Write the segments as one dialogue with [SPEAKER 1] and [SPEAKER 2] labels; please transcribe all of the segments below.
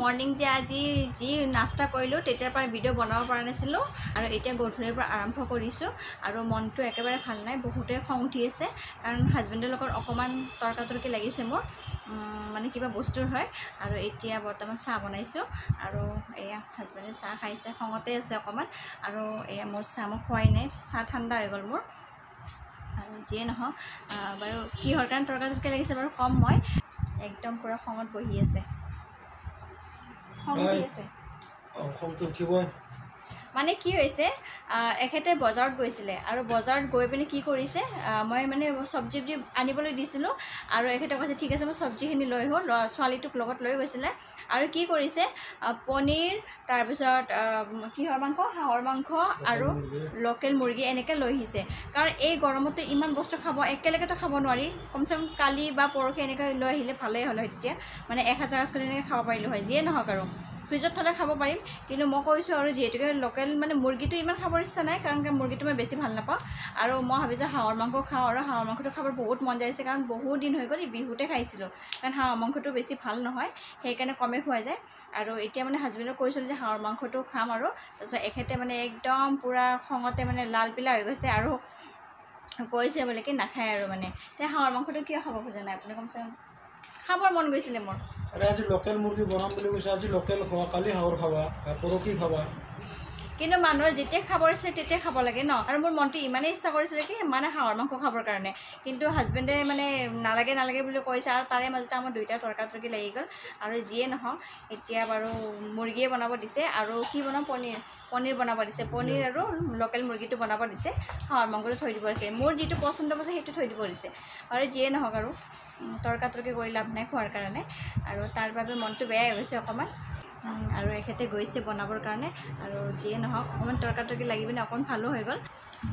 [SPEAKER 1] Morning যে আজি যি নাস্তা কৰিলোঁ তেতিয়াৰ পৰা ভিডিঅ' বনাব পৰা নাছিলোঁ আৰু এতিয়া গধূলিৰ পৰা আৰম্ভ কৰিছোঁ আৰু মনটো একেবাৰে ভাল নাই, বহুতে খং উঠি আছে কাৰণ হাজবেণ্ডৰ লগত অকণমান তৰ্কাতৰ্কি লাগিছে মোৰ, মানে কিবা বস্তুৰ হয়। আৰু এতিয়া বৰ্তমান চাহ বনাইছোঁ আৰু এয়া হাজবেণ্ডে চাহ খাইছে, খঙতে আছে অকণমান। আৰু এয়া মোৰ চাহ মই খোৱাই নাই, চাহ ঠাণ্ডা হৈ গ'ল মোৰ। আৰু যিয়ে নহওক বাৰু কিহৰ কাৰণে তৰ্কাতৰ্কি লাগিছে বাৰু কম, মই একদম পূৰা খঙত বহি আছে, খং উঠি আছে। মানে কি হৈছে, এখেতে বজাৰত গৈছিলে আৰু বজাৰত গৈ পিনে কি কৰিছে, মই মানে চব্জি আনিবলৈ দিছিলোঁ আৰু এখেতে কৈছে ঠিক আছে মই চব্জিখিনি লৈ আহোঁ, ছোৱালীটোক লগত লৈ গৈছিলে। আৰু কি কৰিছে, পনীৰ, তাৰপিছত কিহৰ মাংস, হাঁহৰ মাংস আৰু লোকেল মুৰ্গী এনেকৈ লৈ আহিছে। কাৰণ এই গৰমতো ইমান বস্তু খাব একেলগেতো খাব নোৱাৰি, কমচে কম কালি বা পৰহি এনেকৈ লৈ আহিলে ভালেই হ'ল হয়, তেতিয়া মানে এসাঁজ কৰি এনেকৈ খাব পাৰিলোঁ হয়। যিয়ে নহওক আৰু ফ্ৰিজত থ'লে খাব পাৰিম, কিন্তু মই কৈছোঁ আৰু যিহেতুকে লোকেল মানে মুৰ্গীটো ইমান খাবৰ ইচ্ছা নাই, কাৰণ মুৰ্গীটো মই বেছি ভাল নাপাওঁ। আৰু মই ভাবিছোঁ হাঁহৰ মাংস খাওঁ, আৰু হাঁহৰ মাংসটো খাবৰ বহুত মন যাইছে, কাৰণ বহুত দিন হৈ গ'ল বিহুতে খাইছিলোঁ, কাৰণ হাঁহৰ মাংসটো বেছি ভাল নহয়, সেইকাৰণে কমেই খোৱা যায়। আৰু এতিয়া মানে হাজবেণ্ডক কৈছিলোঁ যে হাঁহৰ মাংসটো খাম, আৰু তাৰপিছত এখেতে মানে একদম পূৰা খঙতে মানে লাল পিলা হৈ গৈছে আৰু কৈছে বোলে কি নাখায় আৰু মানে এতিয়া হাঁহৰ মাংসটো কিয় খাব খোজা নাই আপুনি, কমচে কম খাবৰ মন গৈছিলে মোৰ।
[SPEAKER 2] আজি লোকেল মুৰ্গী বনাম বুলি কৈছে, আজি লোকেল খোৱা, কালি হাঁহৰ খাবা, পৰহি খাবা।
[SPEAKER 1] কিন্তু মানুহৰ যেতিয়া খাবৰ ইচ্ছা তেতিয়া খাব লাগে ন। আৰু মোৰ মনটো ইমানেই ইচ্ছা কৰিছিলে কি মানে হাঁহৰ মাংস খাবৰ কাৰণে, কিন্তু হাজবেণ্ডে মানে নালাগে বুলি কৈছে, আৰু তাৰে মাজতে আমাৰ দুইটা তৰ্কাতৰ্কি লাগি গ'ল। আৰু যিয়ে নহওক এতিয়া বাৰু মুৰ্গীয়ে বনাব দিছে, আৰু কি বনাম, পনীৰ বনাব দিছে, পনীৰ আৰু লোকেল মুৰ্গীটো বনাব দিছে, হাঁহৰ মাংসটো থৈ দিব দিছে, মোৰ যিটো পচন্দ আছে সেইটো থৈ দিব দিছে। আৰু যিয়ে নহওক আৰু তৰ্কাতৰ্কি কৰি লাভ নাই খোৱাৰ কাৰণে, আৰু তাৰ বাবে মনটো বেয়াই হৈছে অকণমান। আৰু এখেতে গৈছে বনাবৰ কাৰণে, আৰু যিয়ে নহওক অকণমান তৰ্কাতৰ্কি লাগি পিনে অকণমান ভালো হৈ গ'ল।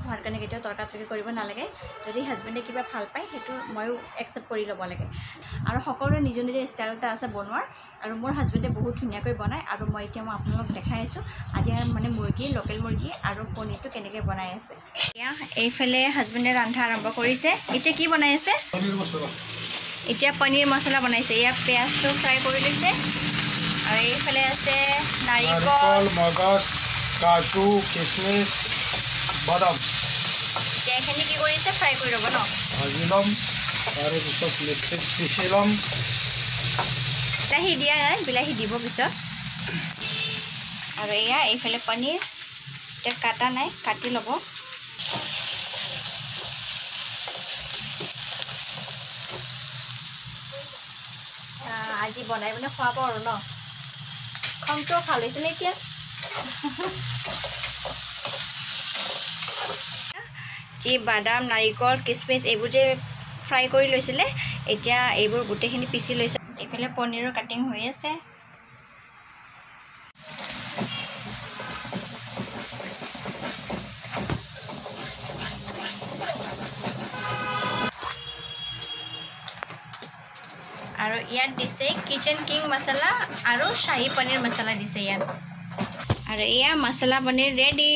[SPEAKER 1] খোৱাৰ কাৰণে কেতিয়াও তৰ্কাতৰ্কি কৰিব নালাগে, যদি হাজবেণ্ডে কিবা ভাল পায় সেইটো ময়ো একচেপ্ট কৰি ল'ব লাগে। আৰু সকলোৰে নিজৰ ষ্টাইল এটা আছে বনোৱাৰ, আৰু মোৰ হাজবেণ্ডে বহুত ধুনীয়াকৈ বনায়। আৰু মই আপোনালোকক দেখাই আছোঁ আজি মানে লোকেল মুৰ্গী আৰু পনীৰটো কেনেকৈ বনাই আছে। এতিয়া এইফালে হাজবেণ্ডে ৰন্ধা আৰম্ভ কৰিছে। এতিয়া কি বনাই আছে? এতিয়া পনীৰ মছলা বনাইছে। ইয়াত পিঁয়াজটো ফ্ৰাই কৰি লৈছে, আৰু এইফালে আছে নাৰিকল,
[SPEAKER 2] মগজ, কাজু, কিচমিচ, বাদাম।
[SPEAKER 1] এতিয়া এইখিনি কি কৰিছে, ফ্ৰাই কৰি ল'ব ন,
[SPEAKER 2] ভাজি ল'ম, তাৰপিছত মিক্সিত পিচি ল'ম।
[SPEAKER 1] বিলাহী দিয়া নাই, বিলাহী দিব পিছত। আৰু এয়া এইফালে পনীৰ এতিয়া কাটা নাই, কাটি ল'ব। আজি বনাই পিনে খুৱাব আৰু ন, খংটো ভাল হৈছে নে এতিয়া? যি বাদাম, নাৰিকল, কিচমিচ এইবোৰ যে ফ্ৰাই কৰি লৈছিলে, এতিয়া এইবোৰ গোটেইখিনি পিচি লৈছে। এইফালে পনীৰৰ কাটিং হৈ আছে। আৰু ইয়াত দিছে কিচেন কিং মছলা আৰু শাহী পনীৰ মছলা দিছে ইয়াত। আৰু এয়া মছলা পনীৰ ৰেডি।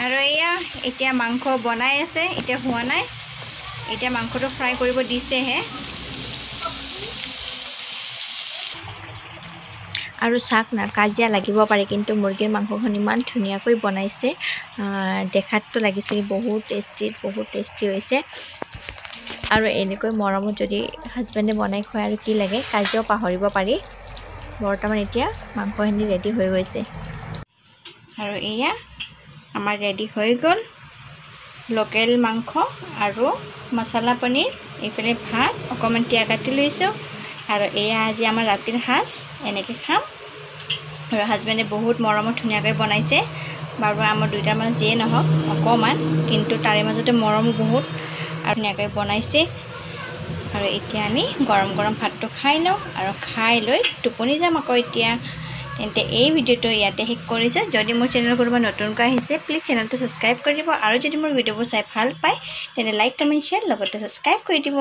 [SPEAKER 1] আৰু এয়া এতিয়া মাংস বনাই আছে, এতিয়া হোৱা নাই, এতিয়া মাংসটো ফ্ৰাই কৰিব দিছেহে। আৰু চাওক না, কাজিয়া লাগিব পাৰে, কিন্তু মুৰ্গীৰ মাংসখন ইমান ধুনীয়াকৈ বনাইছে, দেখাততো লাগিছে বহুত টেষ্টি হৈছে। আৰু এনেকৈ মৰমত যদি হাজবেণ্ডে বনাই খুৱাই আৰু কি লাগে, কাজিয়াও পাহৰিব পাৰি। বৰ্তমান এতিয়া মাংসখিনি ৰেডি হৈ গৈছে, আৰু এয়া আমাৰ ৰেডি হৈ গ'ল লোকেল মাংস আৰু মছলা পনীৰ। এইফালে ভাত অকণমান টিয়া কাটি লৈছোঁ, আৰু এয়া আজি আমাৰ ৰাতিৰ সাজ, এনেকৈ খাম। আৰু হাজবেণ্ডে বহুত মৰমত ধুনীয়াকৈ বনাইছে বাৰু, আমাৰ দুইটাৰ মাজত যিয়ে নহওক অকণমান, কিন্তু তাৰে মাজতে মৰমো বহুত, আৰু ধুনীয়াকৈ বনাইছে। আৰু এতিয়া আমি গৰম ভাতটো খাই লওঁ, আৰু খাই লৈ টোপনি যাম আকৌ এতিয়া। তেন্তে এই ভিডিঅ'টো ইয়াতে শেষ কৰিছোঁ। যদি মোৰ চেনেল কোনোবা নতুনকৈ আহিছে প্লিজ চেনেলটো ছাবস্ক্ৰাইব কৰি দিব, আৰু যদি মোৰ ভিডিঅ'বোৰ চাই ভাল পায় তেন্তে লাইক, কমেণ্ট, শ্বেয়াৰ লগতে ছাবস্ক্ৰাইব কৰি দিব।